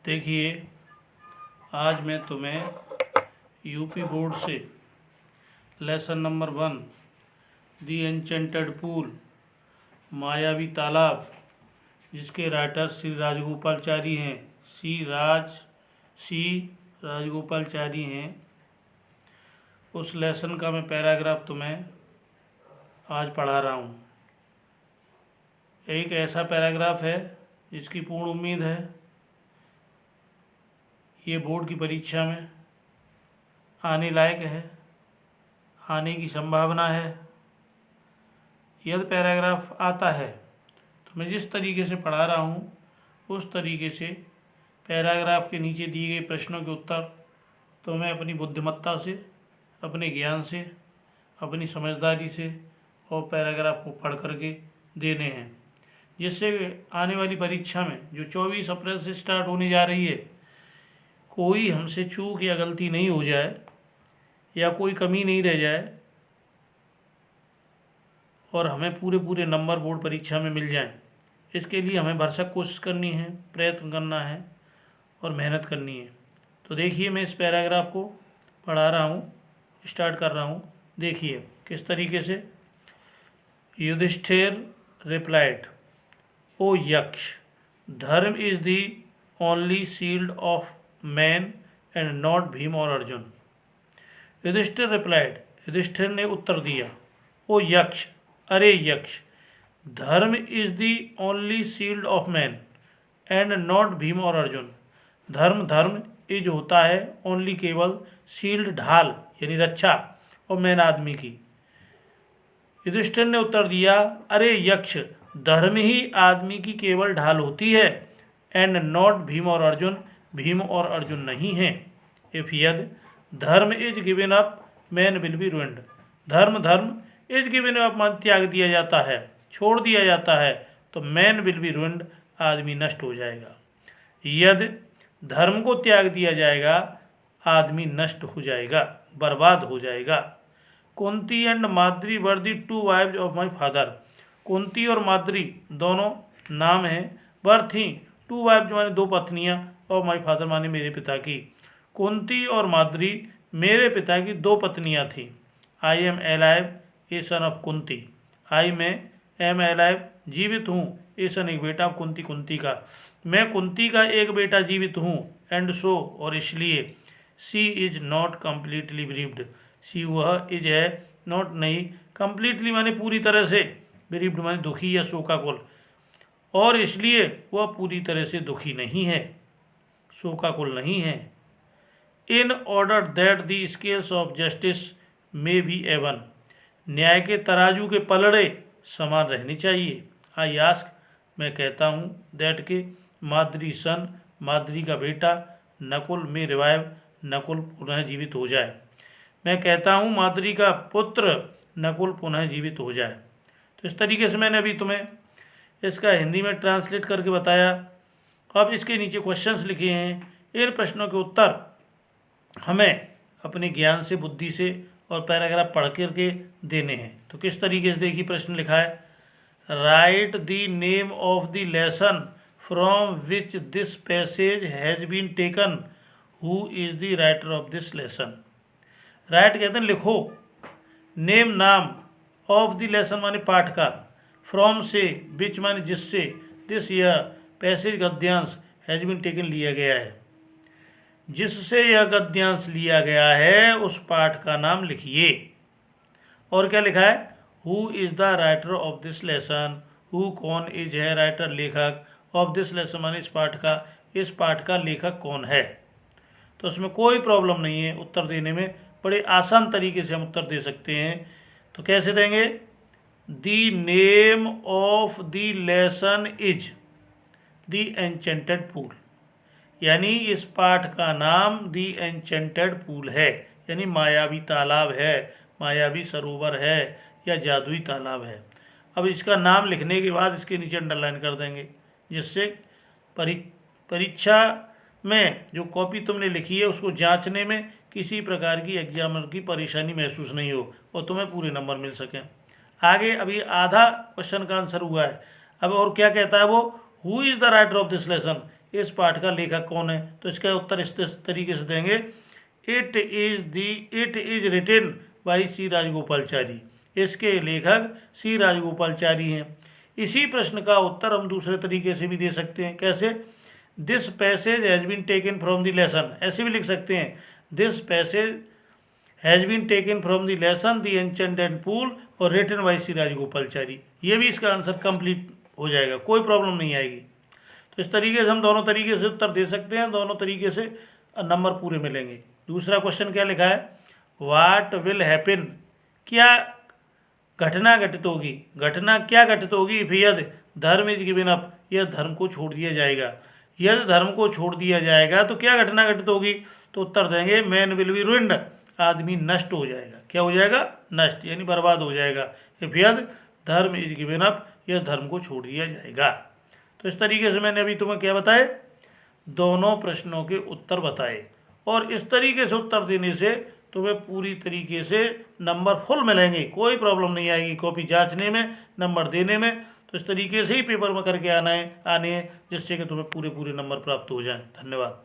देखिए, आज मैं तुम्हें यूपी बोर्ड से लेसन नंबर 1 दी एन्चेंटेड पूल मायावी तालाब, जिसके राइटर श्री राजगोपालचारी हैं, सी राजगोपालचारी हैं, उस लेसन का मैं पैराग्राफ तुम्हें आज पढ़ा रहा हूँ। एक ऐसा पैराग्राफ है जिसकी पूर्ण उम्मीद है ये बोर्ड की परीक्षा में आने लायक है, आने की संभावना है। यदि पैराग्राफ आता है तो मैं जिस तरीके से पढ़ा रहा हूँ उस तरीके से पैराग्राफ के नीचे दिए गए प्रश्नों के उत्तर तो मैं अपनी बुद्धिमत्ता से, अपने ज्ञान से, अपनी समझदारी से और पैराग्राफ को पढ़ करके देने हैं, जिससे आने वाली परीक्षा में जो 24 अप्रैल से स्टार्ट होने जा रही है, कोई हमसे चूक या गलती नहीं हो जाए या कोई कमी नहीं रह जाए और हमें पूरे नंबर बोर्ड परीक्षा में मिल जाएं। इसके लिए हमें भरसक कोशिश करनी है, प्रयत्न करना है और मेहनत करनी है। तो देखिए, मैं इस पैराग्राफ को पढ़ा रहा हूँ, स्टार्ट कर रहा हूँ। देखिए किस तरीके से। युधिष्ठिर रिप्लाइड, ओ यक्ष, धर्म is the only shield of man and not Bhim और अर्जुन। युधिष्ठिर रिप्लाइड, युधिष्ठिर ने उत्तर दिया, ओ यक्ष, अरे यक्ष, धर्म is the only shield of man and not Bhim और अर्जुन। धर्म इज होता है ओनली केवल, शील्ड ढाल यानी रक्षा, और मैन आदमी की। युधिष्ठिर ने उत्तर दिया, अरे यक्ष, धर्म ही आदमी की केवल ढाल होती है, एंड नॉट भीम और अर्जुन, भीम और अर्जुन नहीं हैं। इफ यद धर्म is given up man will be ruined. धर्म इज गिवन अप मान त्याग दिया जाता है, छोड़ दिया जाता है, तो मैन विल बी रुइंड, आदमी नष्ट हो जाएगा। यद धर्म को त्याग दिया जाएगा, आदमी नष्ट हो जाएगा, बर्बाद हो जाएगा। Kunti and Madri were the 2 wives of my father. Kunti और माद्री दोनों नाम हैं, वर थी 2 वाइव्स माने 2 पत्नियाँ, और माई फादर माने मेरे पिता की। कुंती और माद्री मेरे पिता की 2 पत्नियाँ थीं। I am alive a son of Kunti. I मैं एम एलाइव जीवित हूँ, ए सन एक बेटा, कुंती का, मैं कुंती का एक बेटा जीवित हूँ। एंड सो और इसलिए, सी इज नॉट कम्प्लीटली ब्रीव्ड। सी वह इज है, नॉट नहीं, कम्प्लीटली माने पूरी तरह से, ब्रीव्ड माने दुखी या शोकाकुल, और इसलिए वह पूरी तरह से दुखी नहीं है, शोकाकुल नहीं है। In order that the scales of justice may be even. न्याय के तराजू के पलड़े समान रहने चाहिए। आई आस्क, मैं कहता हूँ, दैट के माद्री सन, माद्री का बेटा, नकुल में रिवाइव, नकुल पुनः जीवित हो जाए। मैं कहता हूँ माद्री का पुत्र नकुल पुनः जीवित हो जाए। तो इस तरीके से मैंने अभी तुम्हें इसका हिंदी में ट्रांसलेट करके बताया। अब इसके नीचे क्वेश्चंस लिखे हैं, इन प्रश्नों के उत्तर हमें अपने ज्ञान से, बुद्धि से और पैराग्राफ पढ़ करके देने हैं। तो किस तरीके से देखिए, प्रश्न लिखा है, write the name of the lesson from which this passage has been taken, who is the writer of this lesson. Write कहते हैं लिखो, नेम नाम, ऑफ द लेसन माने पाठ का, फ्रॉम से, विच माने जिससे, दिस यह पैसेज गद्यांश हैज़ बीन टेकन लिया गया है, जिससे यह गद्यांश लिया गया है उस पाठ का नाम लिखिए। और क्या लिखा है, who is the writer of this lesson. Who कौन, इज है राइटर लेखक, ऑफ दिस लेसन माने इस पाठ का लेखक कौन है। तो उसमें कोई प्रॉब्लम नहीं है, उत्तर देने में बड़े आसान तरीके से हम उत्तर दे सकते हैं। तो कैसे देंगे, the name of the lesson is the enchanted pool, यानी इस पाठ का नाम द एन्चेंटेड पूल है, यानी मायावी तालाब है, मायावी सरोवर है या जादुई तालाब है। अब इसका नाम लिखने के बाद इसके नीचे अंडरलाइन कर देंगे, जिससे परीक्षा में जो कॉपी तुमने लिखी है उसको जांचने में किसी प्रकार की एग्जामिनर की परेशानी महसूस नहीं हो और तुम्हें पूरे नंबर मिल सकें। आगे अभी आधा क्वेश्चन का आंसर हुआ है। अब और क्या कहता है वो, who is the writer of this lesson, इस पाठ का लेखक कौन है? तो इसका उत्तर इस तरीके से देंगे, it is written by C Rajagopalachari. इसके लेखक सी राजगोपालचारी हैं। इसी प्रश्न का उत्तर हम दूसरे तरीके से भी दे सकते हैं। कैसे? This passage has been taken from the lesson, ऐसे भी लिख सकते हैं, this passage has been taken from the lesson the enchanted pool और रिटन बाई सी राजगोपालचारी। ये भी इसका आंसर कंप्लीट हो जाएगा, कोई प्रॉब्लम नहीं आएगी। तो इस तरीके से हम दोनों तरीके से उत्तर दे सकते हैं, दोनों तरीके से नंबर पूरे मिलेंगे। दूसरा क्वेश्चन क्या लिखा है? व्हाट विल हैपन, क्या घटना घटित होगी, घटना क्या घटित होगी इफ यदि धर्म इज गिवन अप, यह धर्म को छोड़ दिया जाएगा। यदि धर्म को छोड़ दिया जाएगा तो क्या घटना घटित होगी? तो उत्तर देंगे मैन विल बी रुइंड, आदमी नष्ट हो जाएगा। क्या हो जाएगा? नष्ट, यानी बर्बाद हो जाएगा। इफ यदि धर्म इज गिवन अप, यह धर्म को छोड़ दिया जाएगा। तो इस तरीके से मैंने अभी तुम्हें क्या बताए? दोनों प्रश्नों के उत्तर बताए, और इस तरीके से उत्तर देने से तुम्हें पूरी तरीके से नंबर फुल मिलेंगे, कोई प्रॉब्लम नहीं आएगी कॉपी जांचने में, नंबर देने में। तो इस तरीके से ही पेपर में करके आने हैं जिससे कि तुम्हें पूरे नंबर प्राप्त हो जाएं। धन्यवाद।